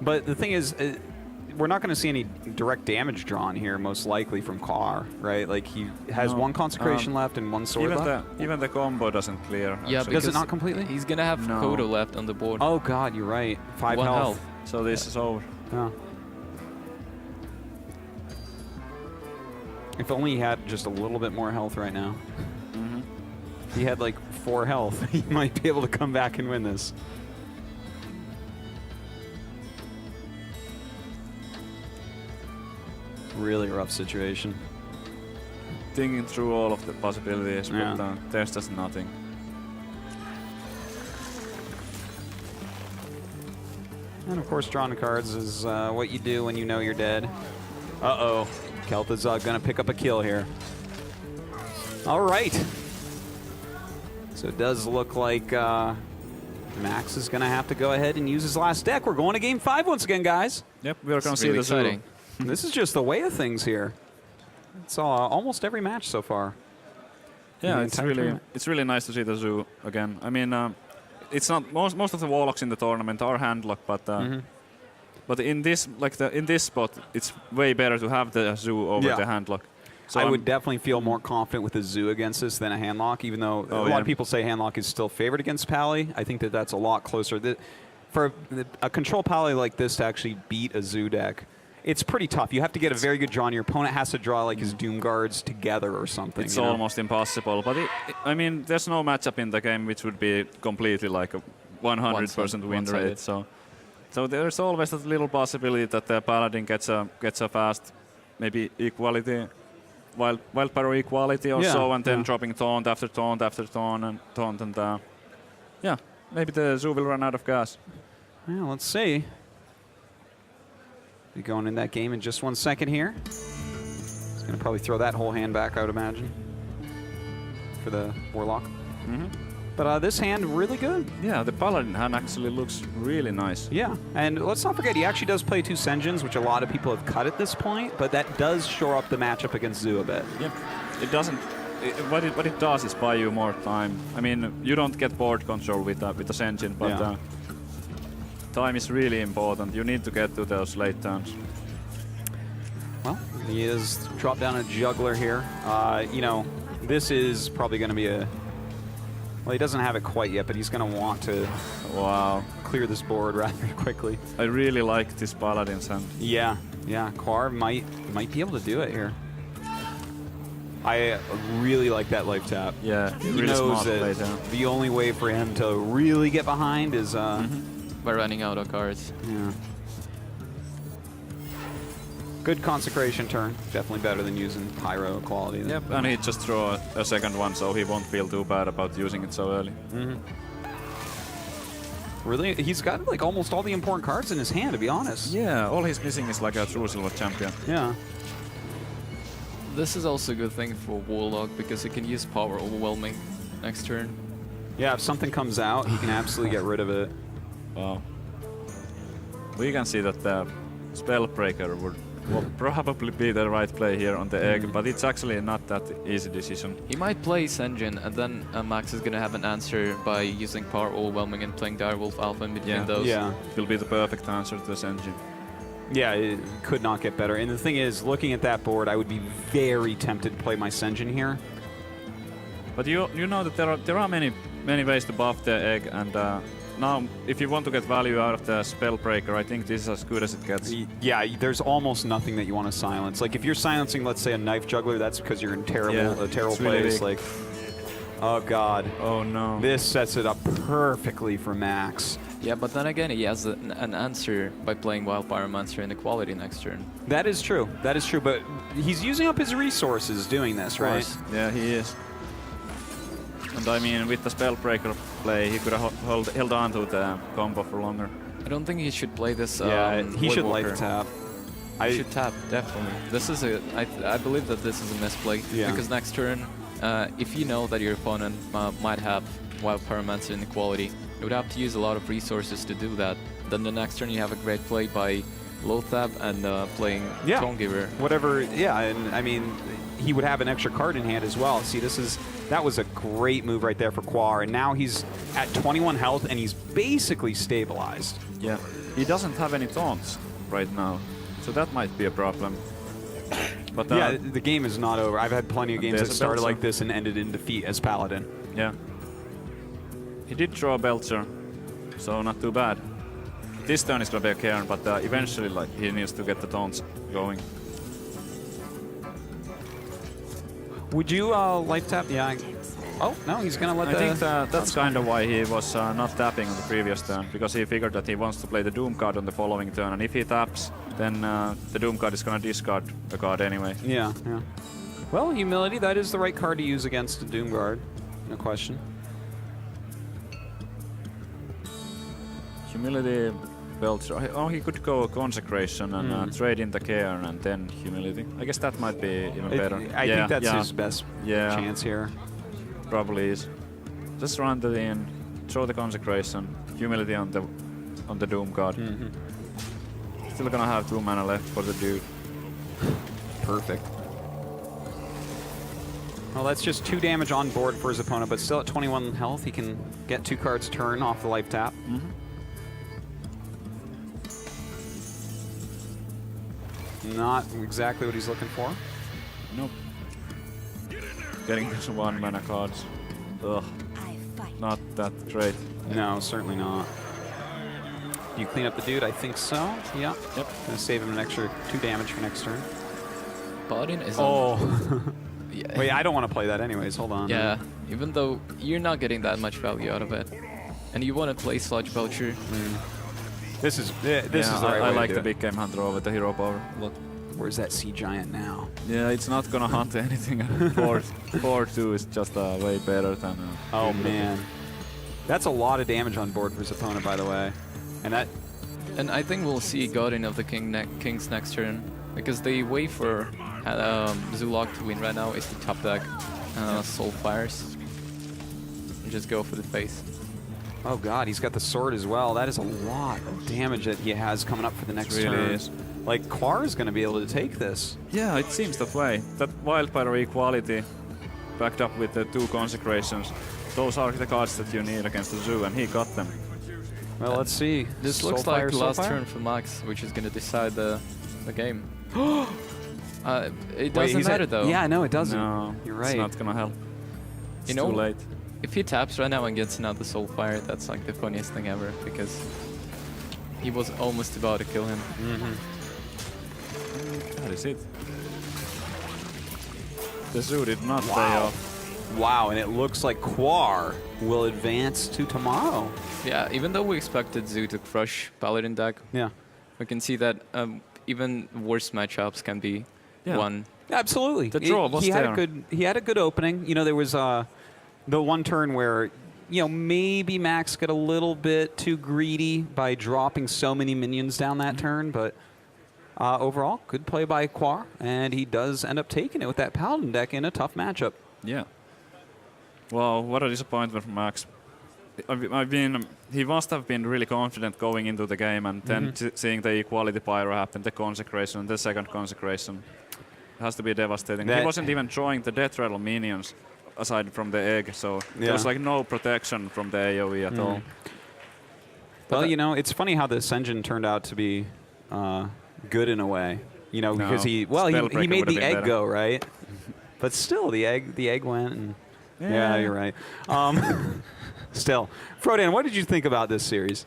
But the thing is, we're not going to see any direct damage drawn here, most likely from Kaor, right? Like he has No, one consecration left and one sword left. Even the combo doesn't clear. Yeah, actually. Does it because not completely? He's gonna have No. Kodo left on the board. Oh god, you're right. 5 1 health. So this is over. Yeah. If only he had just a little bit more health right now. If he had like 4 health, he might be able to come back and win this. Really rough situation. Thinking through all of the possibilities, Yeah. but there's just nothing. And of course, drawing cards is what you do when you know you're dead. Uh-oh. Kel'Thuzad gonna pick up a kill here. All right. So it does look like Max is gonna have to go ahead and use his last deck. We're going to game 5 once again, guys. Yep, we're gonna It's see really the zoo. exciting. This is just the way of things here. It's almost every match so far. Yeah, The it's entire really tournament. really nice to see the zoo again. I mean, it's not most of the warlocks in the tournament are handlock, but but in this in this spot, it's way better to have the zoo over Yeah. the handlock. So I I'm- would definitely feel more confident with a Zoo against this than a Handlock, even though a lot yeah. of people say Handlock is still favored against Pally. I think that that's a lot closer. For a control Pally like this to actually beat a Zoo deck, it's pretty tough. You have to get a very good draw, and your opponent has to draw like his Doom Guards together or something. It's you know? almost impossible, but I mean, there's no matchup in the game which would be completely like a 100% win one-sided. rate. So there's always that little possibility that the paladin gets a fast, maybe equality, wild pyro equality or Yeah, so, and then yeah. dropping taunt after taunt after taunt and taunt, and yeah, maybe the zoo will run out of gas. Yeah, let's see. Be going in that game in just 1 second here. He's going to probably throw that whole hand back, I would imagine, for the Warlock. But this hand, really good. Yeah, the paladin hand actually looks really nice. Yeah, and let's not forget, he actually does play 2 Senjins, which a lot of people have cut at this point, but that does shore up the matchup against Zoo a bit. Yep. It doesn't. What it does is buy you more time. I mean, you don't get board control with the Senjin, but Yeah. time is really important. You need to get to those late turns. Well, he is dropped down a Juggler here. You know, this is probably going to be a... Well, he doesn't have it quite yet, but he's going to want to Wow. clear this board rather quickly. I really like this paladin's hand. Yeah, Kaor might be able to do it here. I really like that life tap. Yeah, He really knows smart play that there. the only way for him to really get behind is... By running out of cards. Yeah. Good consecration turn. Definitely better than using pyro quality. Yep, and he just draw a second one, so he won't feel too bad about using it so early. Really, he's got like almost all the important cards in his hand, to be honest. Yeah, all he's missing is like a true silver champion. Yeah. This is also a good thing for Warlock because he can use power overwhelming next turn. Yeah, if something comes out, he can absolutely get rid of it. Wow. We can see that the Spellbreaker would probably be the right play here on the egg, but it's actually not that easy decision. He might play Senjin, and then Max is gonna have an answer by using power overwhelming and playing Direwolf Alpha in between those. Yeah. It will be the perfect answer to this engine. Yeah, it could not get better. And the thing is, looking at that board, I would be very tempted to play my Senjin here. But you know that there are many ways to buff the egg, and now if you want to get value out of the Spellbreaker, I think this is as good as it gets. Yeah, there's almost nothing that you want to silence. Like if you're silencing, let's say, a Knife Juggler, that's because you're in a terrible it's really place. big. Like, oh god, Oh no. this sets it up perfectly for Max. Yeah, but then again, he has an answer by playing Wild Pyromancer in equality next turn. That is true. That is true. But he's using up his resources doing this, right? Yeah, he is. And I mean, with the Spellbreaker play, he could have held on to the combo for longer. I don't think he should play this. He should Voidwalker. life tap. He should tap, definitely. This is I believe that this is a misplay. Yeah. Because next turn, if you know that your opponent might have Wild Pyromancer inequality, you would have to use a lot of resources to do that. Then the next turn you have a great play by Lothab and playing Tonegiver. Whatever, yeah, and I mean, he would have an extra card in hand as well. See, that was a great move right there for Kaor, and now he's at 21 health and he's basically stabilized. Yeah, he doesn't have any taunts right now, so that might be a problem. But yeah, the game is not over. I've had plenty of games that started Belzer. like this and ended in defeat as Paladin. Yeah. He did draw a Belzer, so not too bad. This turn is gonna be a Cairn, but eventually, like, he needs to get the taunts going. Would you life tap? Yeah. Oh, no, he's going to let I think that's kind of why he was not tapping on the previous turn, because he figured that he wants to play the Doom card on the following turn, and if he taps, then the Doom card is gonna discard the card anyway. Yeah, yeah. Well, Humility, that is the right card to use against a Doom Guard. No question. Humility, Belzer. Oh, he could go Consecration and trade in the Cairn and then Humility. I guess that might be even better. I think that's his best Yeah. chance here. Probably is. Just run the in, throw the Consecration, Humility on the Doom card. Still gonna have 2 mana left for the dude. Perfect. Well, that's just 2 damage on board for his opponent, but still at 21 health, he can get 2 cards turn off the life tap. Not exactly what he's looking for. Nope. Getting just 1 mana cards. Ugh. Not that great. No, certainly not. You clean up the dude? I think so. Yeah. Yep. Gonna save him an extra 2 damage for next turn. Paladin is Yeah. Wait, I don't want to play that anyways. Hold on. Yeah, even though you're not getting that much value out of it. And you want to play Sludge Belcher. This is the right way I to like do the it. big game hunter over the hero power. Look. Where's that sea giant now? Yeah, it's not gonna hunt anything. 4-2 is just way better than. Oh man, that's a lot of damage on board for his opponent, by the way. And I think we'll see Guardian of the Kings next turn, because the way for Zulok to win right now is to top deck Soul Fires and just go for the face. oh god, he's got the sword as well. That is a lot of damage that he has coming up for the next Really turn. is. Like Kaor is going to be able to take this. Yeah, it seems that way. That Wild Pyro equality, backed up with the 2 Consecrations, those are the cards that you need against the Zoo, and he got them. Well, let's see. This looks like the last turn for Max, which is going to decide the game. It doesn't matter though. Yeah, no, it doesn't. No, You're right. it's not gonna help. It's You know, too late. if he taps right now and gets another Soul Fire, that's like the funniest thing ever, because he was almost about to kill him. That is it. The Zoo did not pay Wow. off. Wow, and it looks like Kaor will advance to tomorrow. Yeah, even though we expected Zoo to crush Paladin deck, Yeah. we can see that even worse matchups can be won. Absolutely. The draw was he had there. he had a good opening. You know, there was the one turn where, you know, maybe Max got a little bit too greedy by dropping so many minions down that turn, but overall, good play by Kaor, and he does end up taking it with that Paladin deck in a tough matchup. Yeah. Wow, what a disappointment from Max. I mean, he must have been really confident going into the game, and then seeing the equality pyro happen, the consecration, the second consecration. It has to be devastating. He wasn't even drawing the death rattle minions aside from the egg, so there was like no protection from the AoE at all. Well, you know, it's funny how this engine turned out to be good in a way. You know, because he made the egg go, right? But still, the egg went. And yeah, you're right. Still, Frodan, what did you think about this series?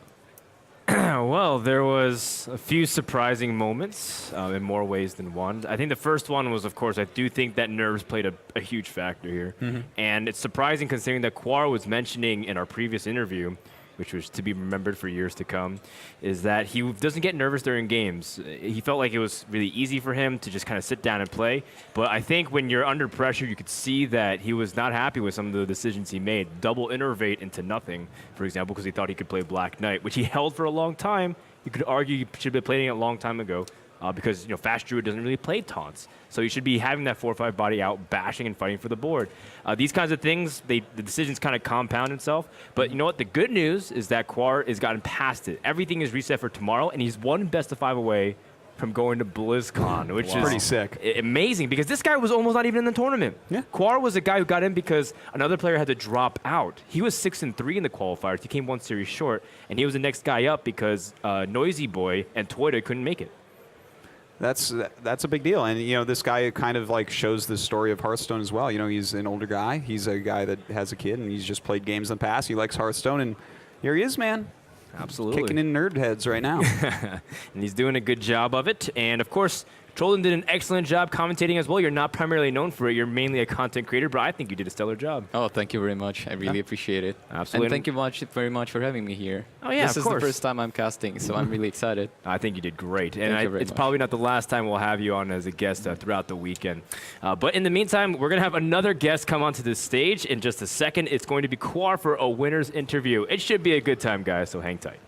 Well, there was a few surprising moments in more ways than one. I think the first one was, of course, I do think that nerves played a huge factor here. And it's surprising considering that Kaor was mentioning in our previous interview which was to be remembered for years to come, is that he doesn't get nervous during games. He felt like it was really easy for him to just kind of sit down and play. But I think when you're under pressure, you could see that he was not happy with some of the decisions he made. Double innervate into nothing, for example, because he thought he could play Black Knight, which he held for a long time. You could argue he should have been playing it a long time ago. Because Fast Druid doesn't really play taunts. So you should be having that 4/5 body out, bashing and fighting for the board. These kinds of things, the decisions kind of compound itself. But you know what? The good news is that Kaor has gotten past it. Everything is reset for tomorrow, and he's one best of 5 away from going to Blizzcon, which is pretty sick. Amazing, because this guy was almost not even in the tournament. Yeah. Kaor was a guy who got in because another player had to drop out. He was 6-3 in the qualifiers. He came 1 series short, and he was the next guy up because Noisy Boy and Toyota couldn't make it. That's a big deal, and this guy kind of like shows the story of Hearthstone as well. He's an older guy. He's a guy that has a kid, and he's just played games in the past. He likes Hearthstone, and here he is, man. Absolutely. Kicking in nerd heads right now. And he's doing a good job of it. And of course, Trolden did an excellent job commentating as well. You're not primarily known for it. You're mainly a content creator, but I think you did a stellar job. Oh, thank you very much. I really appreciate it. Absolutely. And thank you very much for having me here. Oh, yeah, This of is course. the first time I'm casting, so I'm really excited. I think you did great. And Thank you very it's much. probably not the last time we'll have you on as a guest throughout the weekend. But in the meantime, we're going to have another guest come onto the stage in just a second. It's going to be Kaor for a winner's interview. It should be a good time, guys, so hang tight.